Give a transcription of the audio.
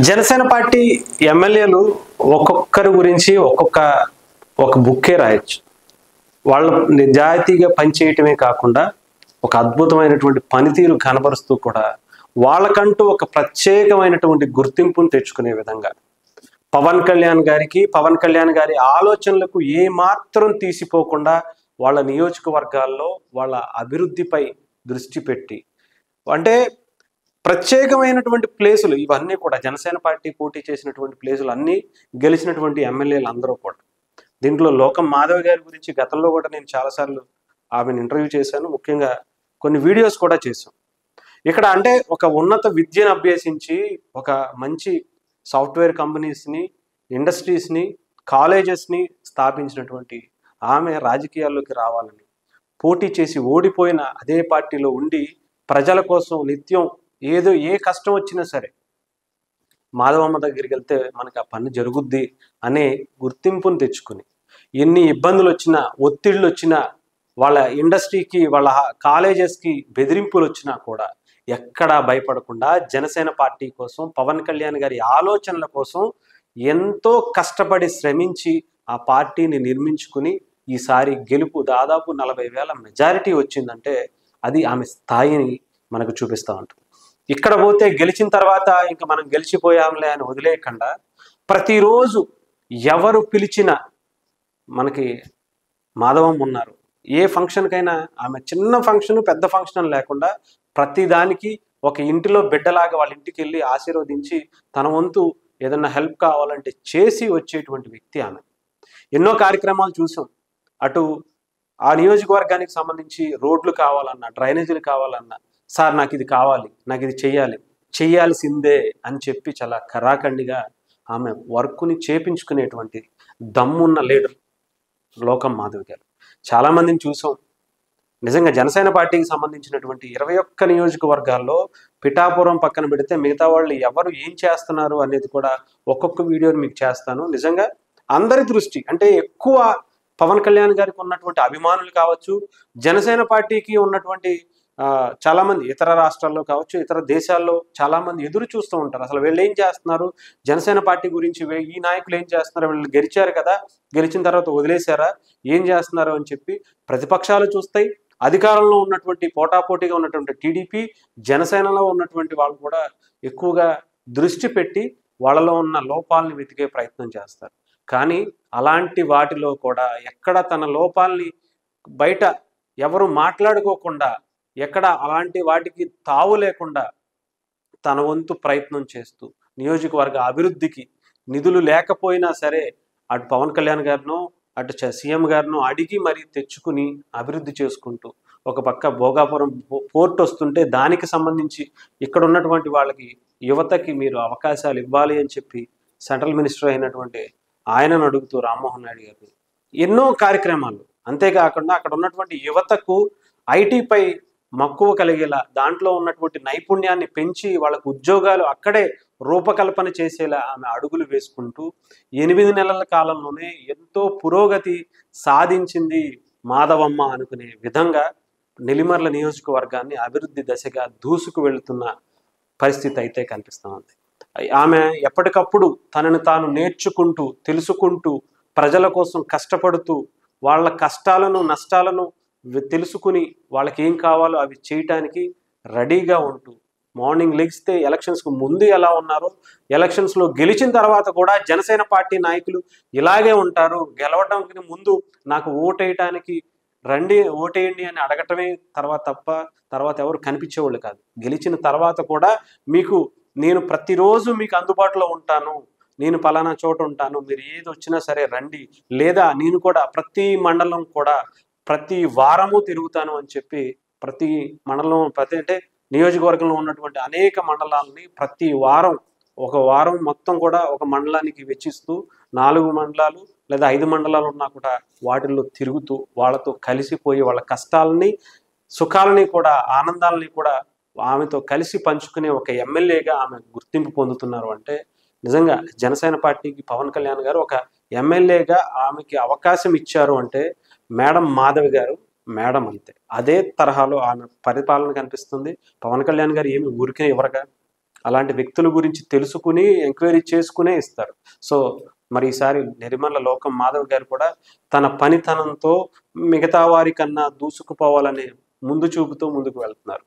Janasena party ఎమ్మెల్యేలు ఒక్కొక్కరి గురించి ఒక బుక్కే రాయొచ్చు. వాళ్ళు నిజాయితీగా పనిచేయటమే కాకుండా ఒక అద్భుతమైనటువంటి పనితీరు కనబరుస్తూ కూడా వాళ్ళకంటూ ఒక ప్రత్యేకమైనటువంటి గుర్తింపును తెచ్చుకునే విధంగా పవన్ కళ్యాణ్ గారి ఆలోచనలకు ఏ మాత్రం తీసిపోకుండా వాళ్ళ నియోజకవర్గాల్లో వాళ్ళ అభివృద్ధిపై దృష్టి పెట్టి, అంటే ప్రత్యేకమైనటువంటి ప్లేసులు ఇవన్నీ కూడా జనసేన పార్టీ పోటీ చేసినటువంటి ప్లేసులు అన్నీ గెలిచినటువంటి ఎమ్మెల్యేలు అందరూ కూడా. దీంట్లో లోకం మాధవ్ గారి గురించి గతంలో కూడా నేను చాలాసార్లు ఆమెను ఇంటర్వ్యూ చేశాను, ముఖ్యంగా కొన్ని వీడియోస్ కూడా చేశాం. ఇక్కడ అంటే ఒక ఉన్నత విద్యను అభ్యసించి ఒక మంచి సాఫ్ట్వేర్ కంపెనీస్ని, ఇండస్ట్రీస్ని, కాలేజెస్ని స్థాపించినటువంటి ఆమె రాజకీయాల్లోకి రావాలని పోటీ చేసి ఓడిపోయిన అదే పార్టీలో ఉండి ప్రజల కోసం నిత్యం ఏ కష్టం వచ్చినా సరే మాధవమ్మ దగ్గరికి వెళ్తే మనకి ఆ పని జరుగుద్ది అనే గుర్తింపును తెచ్చుకుని, ఎన్ని ఇబ్బందులు వచ్చినా, ఒత్తిళ్ళు వచ్చినా, వాళ్ళ ఇండస్ట్రీకి, వాళ్ళ కాలేజెస్కి బెదిరింపులు వచ్చినా కూడా ఎక్కడా భయపడకుండా జనసేన పార్టీ కోసం, పవన్ కళ్యాణ్ గారి ఆలోచనల కోసం ఎంతో కష్టపడి శ్రమించి ఆ పార్టీని నిర్మించుకుని ఈసారి గెలుపు దాదాపు 40,000 మెజారిటీ వచ్చిందంటే అది ఆమె స్థాయిని మనకు చూపిస్తూ ఉంటుంది. ఇక్కడ పోతే గెలిచిన తర్వాత ఇంకా మనం గెలిచిపోయాంలే అని వదిలేయకుండా ప్రతిరోజు ఎవరు పిలిచినా మనకి మాధవమ్మ ఉన్నారు. ఏ ఫంక్షన్కైనా ఆమె చిన్న ఫంక్షన్ పెద్ద ఫంక్షన్ లేకుండా ప్రతిదానికి ఒక ఇంటిలో బిడ్డలాగా వాళ్ళ ఇంటికి వెళ్ళి ఆశీర్వదించి తన వంతు ఏదన్నా హెల్ప్ కావాలంటే చేసి వచ్చేటువంటి వ్యక్తి ఆమె. ఎన్నో కార్యక్రమాలు చూసాం. అటు ఆ నియోజకవర్గానికి సంబంధించి రోడ్లు కావాలన్నా, డ్రైనేజీలు కావాలన్నా, సార్ నాకు ఇది కావాలి, నాకు ఇది చెయ్యాల్సిందే అని చెప్పి చాలా కరాఖండిగా ఆమె వర్క్ని చేపించుకునేటువంటి దమ్మున్న లీడర్ లోకం మాధవ్ గారు. చాలామందిని చూసాం. నిజంగా జనసేన పార్టీకి సంబంధించినటువంటి 21 నియోజకవర్గాల్లో పిఠాపురం పక్కన పెడితే మిగతా వాళ్ళు ఎవరు ఏం చేస్తున్నారు అనేది కూడా ఒక్కొక్క వీడియోని మీకు చేస్తాను. నిజంగా అందరి దృష్టి అంటే ఎక్కువ పవన్ కళ్యాణ్ గారికి ఉన్నటువంటి అభిమానులు కావచ్చు, జనసేన పార్టీకి ఉన్నటువంటి చాలామంది ఇతర రాష్ట్రాల్లో కావచ్చు, ఇతర దేశాల్లో చాలామంది ఎదురు చూస్తూ ఉంటారు. అసలు వీళ్ళు ఏం చేస్తున్నారు, జనసేన పార్టీ గురించి ఈ నాయకులు ఏం చేస్తున్నారు, వీళ్ళు గెలిచారు కదా, గెలిచిన తర్వాత వదిలేశారా, ఏం చేస్తున్నారు అని చెప్పి ప్రతిపక్షాలు చూస్తాయి. అధికారంలో ఉన్నటువంటి పోటాపోటీగా ఉన్నటువంటి టీడీపీ, జనసేనలో ఉన్నటువంటి వాళ్ళు కూడా ఎక్కువగా దృష్టి పెట్టి వాళ్ళలో ఉన్న లోపాలని వెతికే ప్రయత్నం చేస్తారు. కానీ అలాంటి వాటిలో కూడా ఎక్కడ తన లోపాలని బయట ఎవరు మాట్లాడుకోకుండా, ఎక్కడ అలాంటి వాటికి తావు లేకుండా తన వంతు ప్రయత్నం చేస్తూ నియోజకవర్గ అభివృద్ధికి నిధులు లేకపోయినా సరే అటు పవన్ కళ్యాణ్ గారినో అటు సీఎం గారినో అడిగి మరీ తెచ్చుకుని అభివృద్ధి చేసుకుంటూ, ఒక పక్క భోగాపురం పోర్ట్ వస్తుంటే దానికి సంబంధించి ఇక్కడ ఉన్నటువంటి వాళ్ళకి, యువతకి మీరు అవకాశాలు ఇవ్వాలి అని చెప్పి సెంట్రల్ మినిస్టర్ అయినటువంటి ఆయనను అడుగుతూ రామ్మోహన్ నాయుడు గారు ఎన్నో కార్యక్రమాలు. అంతేకాకుండా అక్కడ ఉన్నటువంటి యువతకు ఐటీపై మక్కువ కలిగేలా, దాంట్లో ఉన్నటువంటి నైపుణ్యాన్ని పెంచి వాళ్ళకు ఉద్యోగాలు అక్కడే రూపకల్పన చేసేలా ఆమె అడుగులు వేసుకుంటూ 8 నెలల కాలంలోనే ఎంతో పురోగతి సాధించింది మాధవమ్మ అనుకునే విధంగా నెల్లిమర్ల నియోజకవర్గాన్ని అభివృద్ధి దశగా దూసుకు వెళుతున్న పరిస్థితి అయితే కనిపిస్తూ ఉంది. ఆమె ఎప్పటికప్పుడు తనను తాను నేర్చుకుంటూ, తెలుసుకుంటూ, ప్రజల కోసం కష్టపడుతూ, వాళ్ళ కష్టాలను నష్టాలను తెలుసుకుని వాళ్ళకి ఏం కావాలో అవి చేయటానికి రెడీగా ఉంటూ, మార్నింగ్ లెగిస్తే ఎలక్షన్స్కు ముందు ఎలా ఉన్నారో ఎలక్షన్స్లో గెలిచిన తర్వాత కూడా జనసేన పార్టీ నాయకులు ఇలాగే ఉంటారు. గెలవడానికి ముందు నాకు ఓటేయటానికి రండి, ఓటేయండి అని అడగటమే తర్వాత ఎవరు కనిపించేవాళ్ళు కాదు. గెలిచిన తర్వాత కూడా నేను ప్రతిరోజు మీకు అందుబాటులో ఉంటాను, నేను పలానా చోట ఉంటాను, మీరు ఏది వచ్చినా సరే రండి, లేదా నేను కూడా ప్రతి మండలం కూడా ప్రతి వారము తిరుగుతాను అని చెప్పి ప్రతి మండలం అంటే నియోజకవర్గంలో ఉన్నటువంటి అనేక మండలాలని ప్రతి వారం, ఒక వారం మొత్తం కూడా ఒక మండలానికి వెచ్చిస్తూ 4 మండలాలు లేదా 5 మండలాలు ఉన్నా కూడా వాటిల్లో తిరుగుతూ వాళ్ళతో కలిసిపోయి వాళ్ళ కష్టాలని, సుఖాలని కూడా, ఆనందాలని కూడా ఆమెతో కలిసి పంచుకునే ఒక ఎమ్మెల్యేగా ఆమె గుర్తింపు పొందుతున్నారు. అంటే నిజంగా జనసేన పార్టీకి పవన్ కళ్యాణ్ గారు ఒక ఎమ్మెల్యేగా ఆమెకి అవకాశం ఇచ్చారు అంటే మేడం మాధవి గారు మేడం అంతే. అదే తరహాలో ఆమె పరిపాలన కనిపిస్తుంది. పవన్ కళ్యాణ్ గారు ఏమి ఊరికే ఇవ్వరుగా, అలాంటి వ్యక్తుల గురించి తెలుసుకుని ఎంక్వైరీ చేసుకునే ఇస్తారు. సో మరి ఈసారి నెరిమల్ల లోకం మాధవ్ గారు కూడా తన పనితనంతో మిగతా వారి కన్నా దూసుకుపోవాలనే ముందు చూపుతో ముందుకు వెళ్తున్నారు.